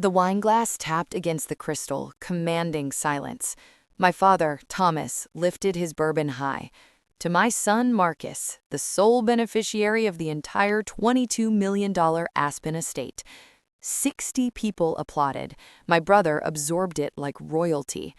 The wine glass tapped against the crystal, commanding silence. My father, Thomas, lifted his bourbon high. To my son, Marcus, the sole beneficiary of the entire $22 million Aspen estate. 60 people applauded. My brother absorbed it like royalty.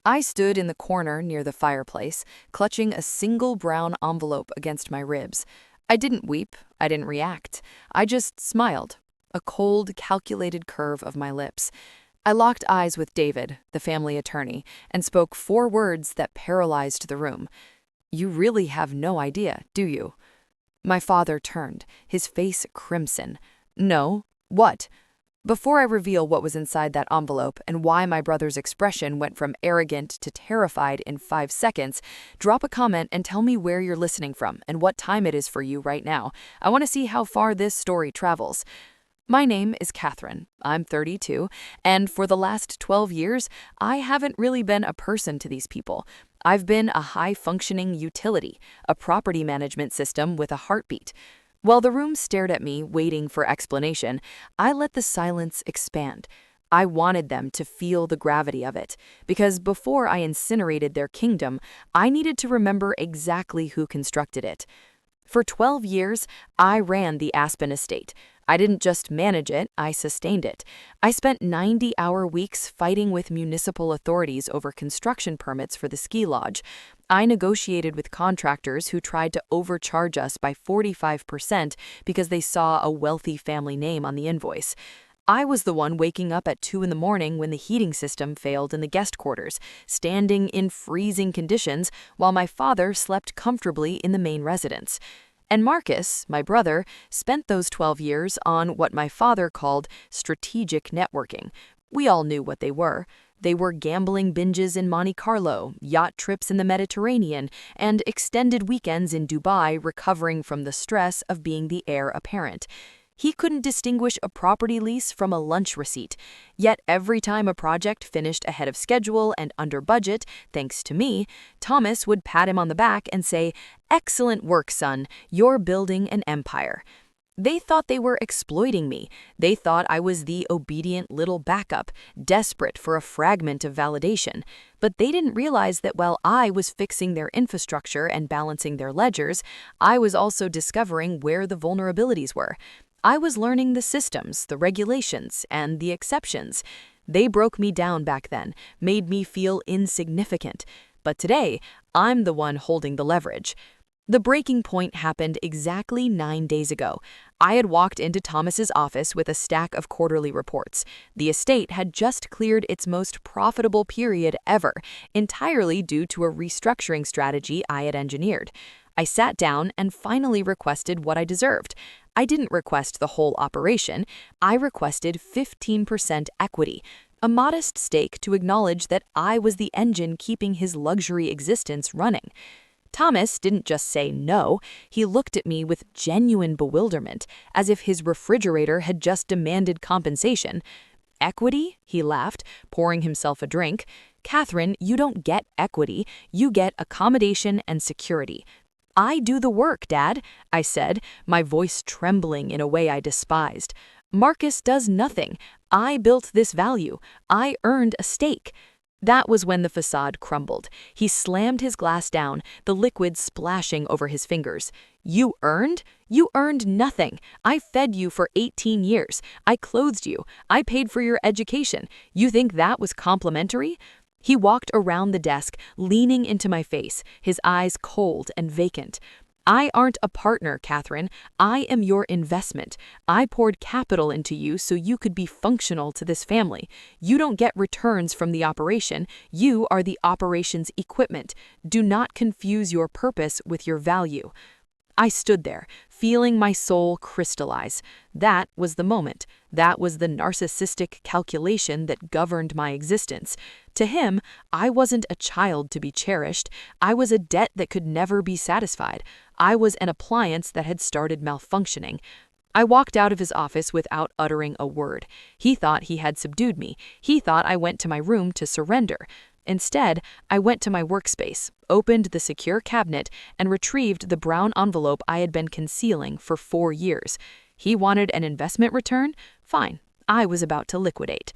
I stood in the corner near the fireplace, clutching a single brown envelope against my ribs. I didn't weep, I didn't react. I just smiled, a cold, calculated curve of my lips. I locked eyes with David, the family attorney, and spoke 4 words that paralyzed the room. "You really have no idea, do you?" My father turned, his face crimson. "No. What?" Before I reveal what was inside that envelope and why my brother's expression went from arrogant to terrified in 5 seconds, drop a comment and tell me where you're listening from and what time it is for you right now. I want to see how far this story travels. My name is Catherine. I'm 32, and for the last 12 years, I haven't really been a person to these people. I've been a high-functioning utility, a property management system with a heartbeat. While the room stared at me, waiting for explanation, I let the silence expand. I wanted them to feel the gravity of it, because before I incinerated their kingdom, I needed to remember exactly who constructed it. For 12 years, I ran the Aspen estate. I didn't just manage it, I sustained it. I spent 90-hour weeks fighting with municipal authorities over construction permits for the ski lodge. I negotiated with contractors who tried to overcharge us by 45% because they saw a wealthy family name on the invoice. I was the one waking up at 2 in the morning when the heating system failed in the guest quarters, standing in freezing conditions while my father slept comfortably in the main residence. And Marcus, my brother, spent those 12 years on what my father called strategic networking. We all knew what they were. They were gambling binges in Monte Carlo, yacht trips in the Mediterranean, and extended weekends in Dubai recovering from the stress of being the heir apparent. He couldn't distinguish a property lease from a lunch receipt. Yet every time a project finished ahead of schedule and under budget, thanks to me, Thomas would pat him on the back and say, "Excellent work, son. You're building an empire." They thought they were exploiting me. They thought I was the obedient little backup, desperate for a fragment of validation. But they didn't realize that while I was fixing their infrastructure and balancing their ledgers, I was also discovering where the vulnerabilities were. I was learning the systems, the regulations, and the exceptions. They broke me down back then, made me feel insignificant. But today, I'm the one holding the leverage. The breaking point happened exactly 9 days ago. I had walked into Thomas's office with a stack of quarterly reports. The estate had just cleared its most profitable period ever, entirely due to a restructuring strategy I had engineered. I sat down and finally requested what I deserved. I didn't request the whole operation. I requested 15% equity, a modest stake to acknowledge that I was the engine keeping his luxury existence running. Thomas didn't just say no, he looked at me with genuine bewilderment, as if his refrigerator had just demanded compensation. "Equity?" he laughed, pouring himself a drink. "Catherine, you don't get equity, you get accommodation and security." "I do the work, Dad," I said, my voice trembling in a way I despised. "Marcus does nothing. I built this value. I earned a stake." That was when the facade crumbled. He slammed his glass down, the liquid splashing over his fingers. "You earned? You earned nothing. I fed you for 18 years. I clothed you. I paid for your education. You think that was complimentary?" He walked around the desk, leaning into my face, his eyes cold and vacant. "I aren't a partner, Catherine. I am your investment. I poured capital into you so you could be functional to this family. You don't get returns from the operation. You are the operation's equipment. Do not confuse your purpose with your value." I stood there, feeling my soul crystallize. That was the moment. That was the narcissistic calculation that governed my existence. To him, I wasn't a child to be cherished. I was a debt that could never be satisfied. I was an appliance that had started malfunctioning. I walked out of his office without uttering a word. He thought he had subdued me. He thought I went to my room to surrender. Instead, I went to my workspace, opened the secure cabinet, and retrieved the brown envelope I had been concealing for 4 years. He wanted an investment return? Fine, I was about to liquidate.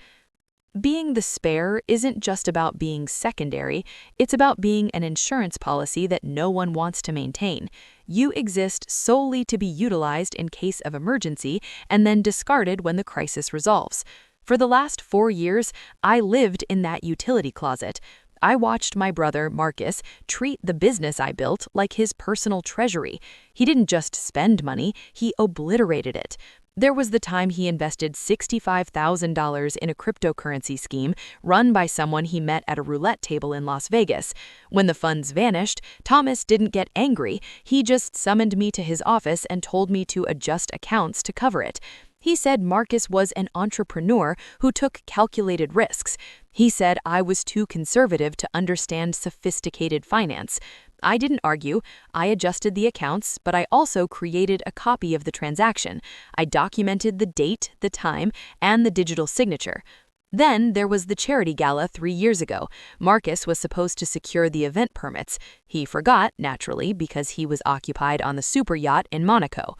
Being the spare isn't just about being secondary, it's about being an insurance policy that no one wants to maintain. You exist solely to be utilized in case of emergency and then discarded when the crisis resolves. For the last 4 years, I lived in that utility closet. I watched my brother, Marcus, treat the business I built like his personal treasury. He didn't just spend money, he obliterated it. There was the time he invested $65,000 in a cryptocurrency scheme run by someone he met at a roulette table in Las Vegas. When the funds vanished, Thomas didn't get angry. He just summoned me to his office and told me to adjust accounts to cover it. He said Marcus was an entrepreneur who took calculated risks. He said I was too conservative to understand sophisticated finance. I didn't argue. I adjusted the accounts, but I also created a copy of the transaction. I documented the date, the time, and the digital signature. Then there was the charity gala 3 years ago. Marcus was supposed to secure the event permits. He forgot, naturally, because he was occupied on the super yacht in Monaco.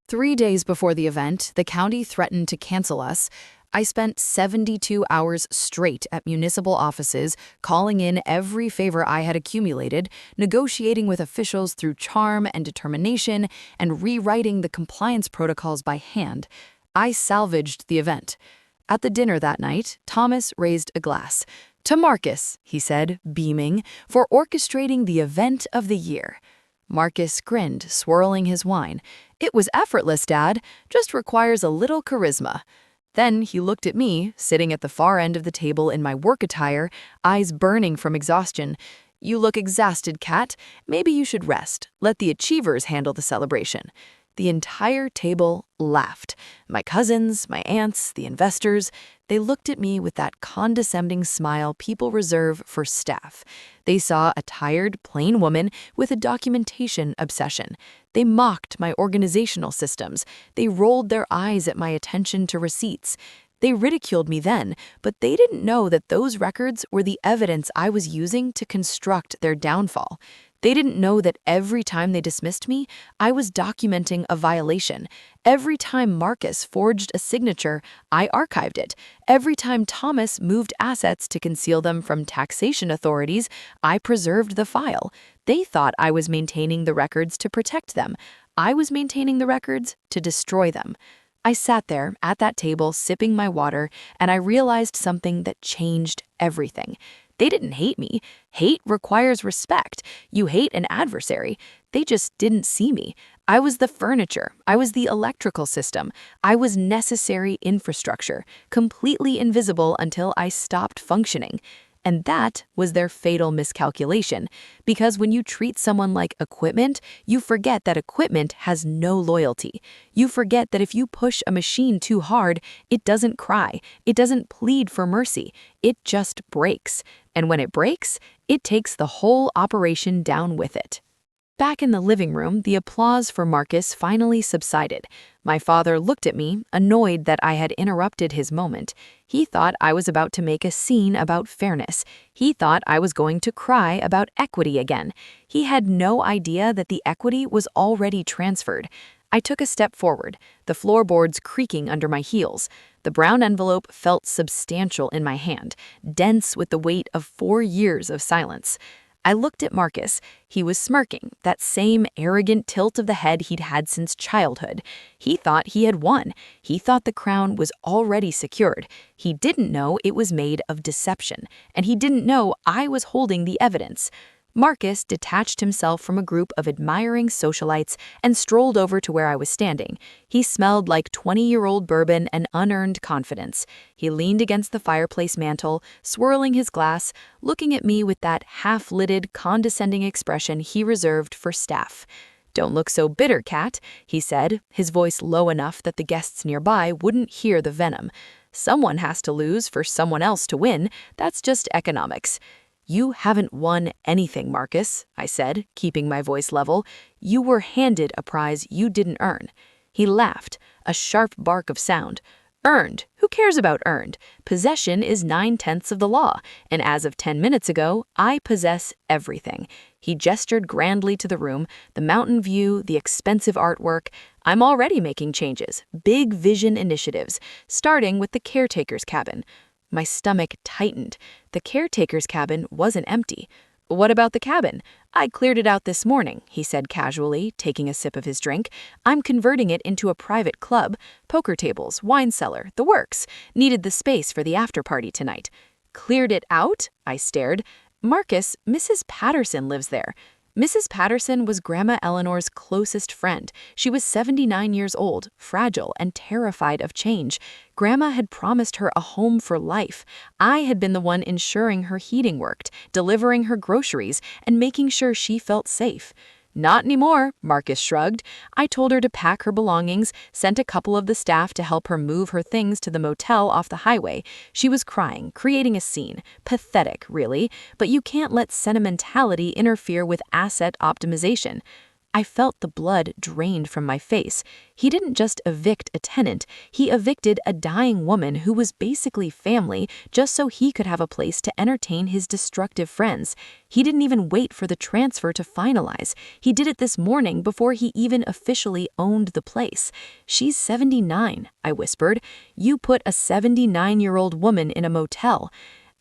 3 days before the event, the county threatened to cancel us. I spent 72 hours straight at municipal offices, calling in every favor I had accumulated, negotiating with officials through charm and determination, and rewriting the compliance protocols by hand. I salvaged the event. At the dinner that night, Thomas raised a glass. "To Marcus," he said, beaming, "for orchestrating the event of the year." Marcus grinned, swirling his wine. "It was effortless, Dad. Just requires a little charisma." Then he looked at me, sitting at the far end of the table in my work attire, eyes burning from exhaustion. "You look exhausted, Kat. Maybe you should rest. Let the achievers handle the celebration." The entire table laughed. My cousins, my aunts, the investors, they looked at me with that condescending smile people reserve for staff. They saw a tired, plain woman with a documentation obsession. They mocked my organizational systems. They rolled their eyes at my attention to receipts. They ridiculed me then, but they didn't know that those records were the evidence I was using to construct their downfall. They didn't know that every time they dismissed me, I was documenting a violation. Every time Marcus forged a signature, I archived it. Every time Thomas moved assets to conceal them from taxation authorities, I preserved the file. They thought I was maintaining the records to protect them. I was maintaining the records to destroy them. I sat there at that table sipping my water, and I realized something that changed everything. They didn't hate me. Hate requires respect. You hate an adversary. They just didn't see me. I was the furniture. I was the electrical system. I was necessary infrastructure, completely invisible until I stopped functioning. And that was their fatal miscalculation. Because when you treat someone like equipment, you forget that equipment has no loyalty. You forget that if you push a machine too hard, it doesn't cry. It doesn't plead for mercy. It just breaks. And when it breaks, it takes the whole operation down with it. Back in the living room, the applause for Marcus finally subsided. My father looked at me, annoyed that I had interrupted his moment. He thought I was about to make a scene about fairness. He thought I was going to cry about equity again. He had no idea that the equity was already transferred. I took a step forward, the floorboards creaking under my heels. The brown envelope felt substantial in my hand, dense with the weight of 4 years of silence. I looked at Marcus. He was smirking, that same arrogant tilt of the head he'd had since childhood. He thought he had won. He thought the crown was already secured. He didn't know it was made of deception, and he didn't know I was holding the evidence. Marcus detached himself from a group of admiring socialites and strolled over to where I was standing. He smelled like 20-year-old bourbon and unearned confidence. He leaned against the fireplace mantel, swirling his glass, looking at me with that half-lidded, condescending expression he reserved for staff. "Don't look so bitter, Kat," he said, his voice low enough that the guests nearby wouldn't hear the venom. "Someone has to lose for someone else to win. That's just economics." "You haven't won anything, Marcus," I said, keeping my voice level. "You were handed a prize you didn't earn." He laughed, a sharp bark of sound. "Earned? Who cares about earned? Possession is 9/10 of the law, and as of 10 minutes ago, I possess everything. He gestured grandly to the room, the mountain view, the expensive artwork. I'm already making changes, big vision initiatives, starting with the caretaker's cabin. My stomach tightened. The caretaker's cabin wasn't empty. What about the cabin? I cleared it out this morning, he said casually, taking a sip of his drink. I'm converting it into a private club, poker tables, wine cellar, the works. Needed the space for the after party tonight. Cleared it out? I stared. Marcus, Mrs. Patterson lives there. Mrs. Patterson was Grandma Eleanor's closest friend. She was 79 years old, fragile, and terrified of change. Grandma had promised her a home for life. I had been the one ensuring her heating worked, delivering her groceries, and making sure she felt safe. Not anymore, Marcus shrugged. I told her to pack her belongings, sent a couple of the staff to help her move her things to the motel off the highway. She was crying, creating a scene. Pathetic, really, but you can't let sentimentality interfere with asset optimization. I felt the blood drained from my face. He didn't just evict a tenant, he evicted a dying woman who was basically family just so he could have a place to entertain his destructive friends. He didn't even wait for the transfer to finalize. He did it this morning before he even officially owned the place. She's 79, I whispered. You put a 79-year-old woman in a motel.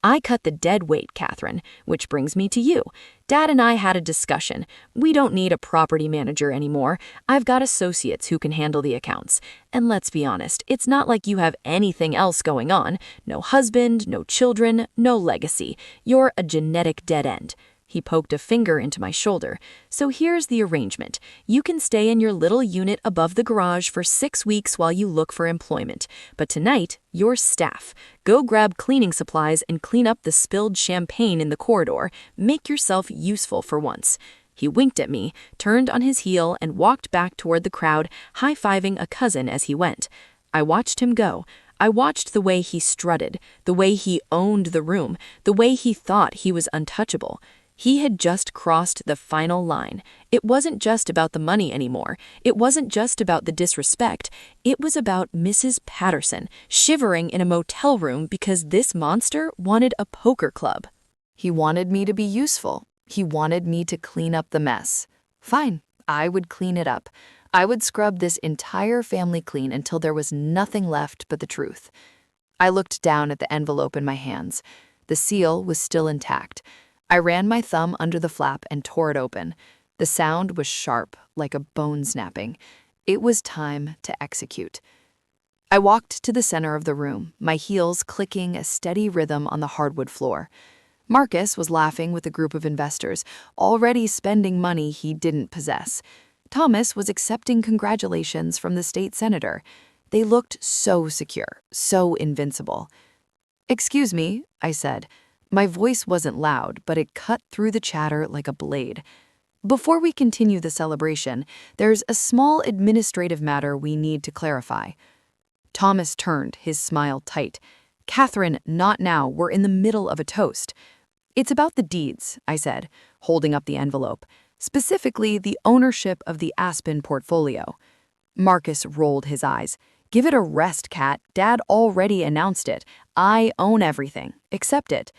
I cut the dead weight, Catherine, which brings me to you. Dad and I had a discussion. We don't need a property manager anymore. I've got associates who can handle the accounts. And let's be honest, it's not like you have anything else going on. No husband, no children, no legacy. You're a genetic dead end. He poked a finger into my shoulder. So here's the arrangement. You can stay in your little unit above the garage for 6 weeks while you look for employment. But tonight, you're staff. Go grab cleaning supplies and clean up the spilled champagne in the corridor. Make yourself useful for once. He winked at me, turned on his heel, and walked back toward the crowd, high-fiving a cousin as he went. I watched him go. I watched the way he strutted, the way he owned the room, the way he thought he was untouchable. He had just crossed the final line. It wasn't just about the money anymore. It wasn't just about the disrespect. It was about Mrs. Patterson shivering in a motel room because this monster wanted a poker club. He wanted me to be useful. He wanted me to clean up the mess. Fine, I would clean it up. I would scrub this entire family clean until there was nothing left but the truth. I looked down at the envelope in my hands. The seal was still intact. I ran my thumb under the flap and tore it open. The sound was sharp, like a bone snapping. It was time to execute. I walked to the center of the room, my heels clicking a steady rhythm on the hardwood floor. Marcus was laughing with a group of investors, already spending money he didn't possess. Thomas was accepting congratulations from the state senator. They looked so secure, so invincible. "Excuse me," I said. My voice wasn't loud, but it cut through the chatter like a blade. "Before we continue the celebration, there's a small administrative matter we need to clarify." Thomas turned, his smile tight. "Catherine, not now. We're in the middle of a toast." "It's about the deeds," I said, holding up the envelope. "Specifically, the ownership of the Aspen portfolio." Marcus rolled his eyes. "Give it a rest, Cat. Dad already announced it. I own everything. Accept it."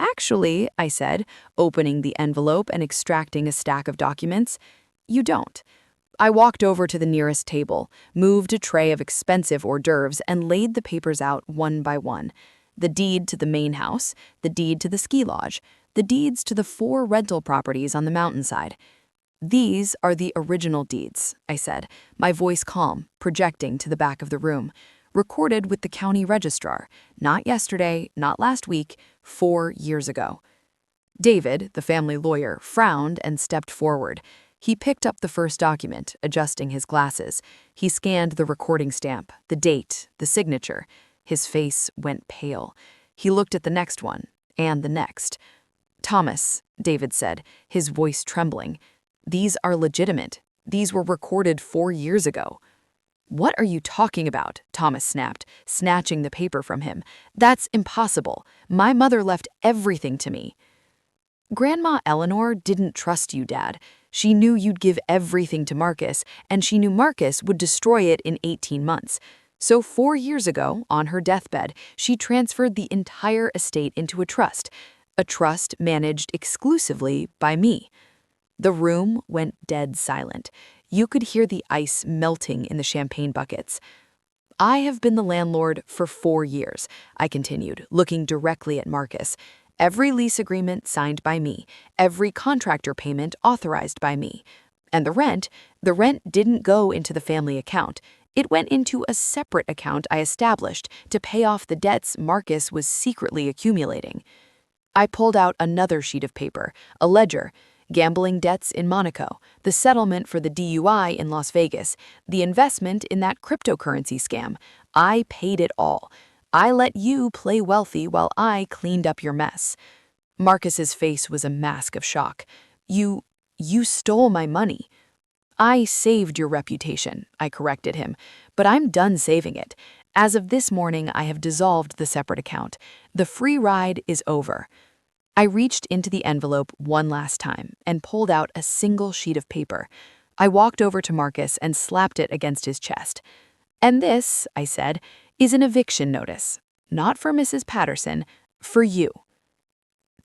"Actually," I said, opening the envelope and extracting a stack of documents, "you don't." I walked over to the nearest table, moved a tray of expensive hors d'oeuvres, and laid the papers out one by one. The deed to the main house, the deed to the ski lodge, the deeds to the 4 rental properties on the mountainside. "These are the original deeds," I said, my voice calm, projecting to the back of the room. "Recorded with the county registrar, not yesterday, not last week, 4 years ago." David, the family lawyer, frowned and stepped forward. He picked up the first document, adjusting his glasses. He scanned the recording stamp, the date, the signature. His face went pale. He looked at the next one, and the next. "Thomas," David said, his voice trembling, "these are legitimate. These were recorded 4 years ago." "What are you talking about?" Thomas snapped, snatching the paper from him. "That's impossible. My mother left everything to me." "Grandma Eleanor didn't trust you, Dad. She knew you'd give everything to Marcus, and she knew Marcus would destroy it in 18 months. So 4 years ago, on her deathbed, she transferred the entire estate into a trust managed exclusively by me. The room went dead silent. You could hear the ice melting in the champagne buckets. I have been the landlord for 4 years, I continued, looking directly at Marcus. Every lease agreement signed by me, every contractor payment authorized by me. And the rent didn't go into the family account. It went into a separate account I established to pay off the debts Marcus was secretly accumulating. I pulled out another sheet of paper, a ledger, gambling debts in Monaco, the settlement for the DUI in Las Vegas, the investment in that cryptocurrency scam. I paid it all. I let you play wealthy while I cleaned up your mess. Marcus's face was a mask of shock. You stole my money. I saved your reputation, I corrected him, but I'm done saving it. As of this morning, I have dissolved the separate account. The free ride is over. I reached into the envelope one last time and pulled out a single sheet of paper. I walked over to Marcus and slapped it against his chest. And this, I said, is an eviction notice. Not for Mrs. Patterson, for you.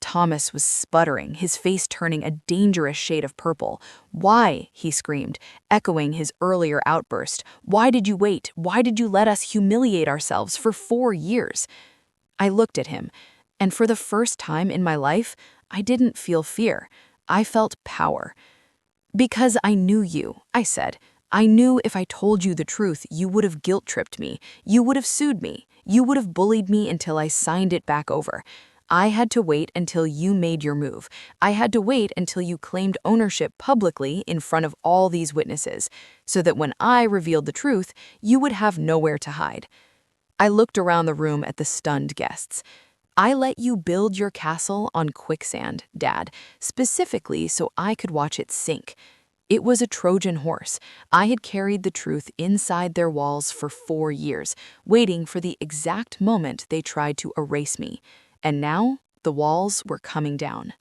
Thomas was sputtering, his face turning a dangerous shade of purple. Why? He screamed, echoing his earlier outburst. Why did you wait? Why did you let us humiliate ourselves for 4 years? I looked at him, and for the first time in my life, I didn't feel fear. I felt power. Because I knew you, I said. I knew if I told you the truth, you would have guilt-tripped me. You would have sued me. You would have bullied me until I signed it back over. I had to wait until you made your move. I had to wait until you claimed ownership publicly in front of all these witnesses, so that when I revealed the truth, you would have nowhere to hide. I looked around the room at the stunned guests. I let you build your castle on quicksand, Dad, specifically so I could watch it sink. It was a Trojan horse. I had carried the truth inside their walls for 4 years, waiting for the exact moment they tried to erase me. And now, the walls were coming down.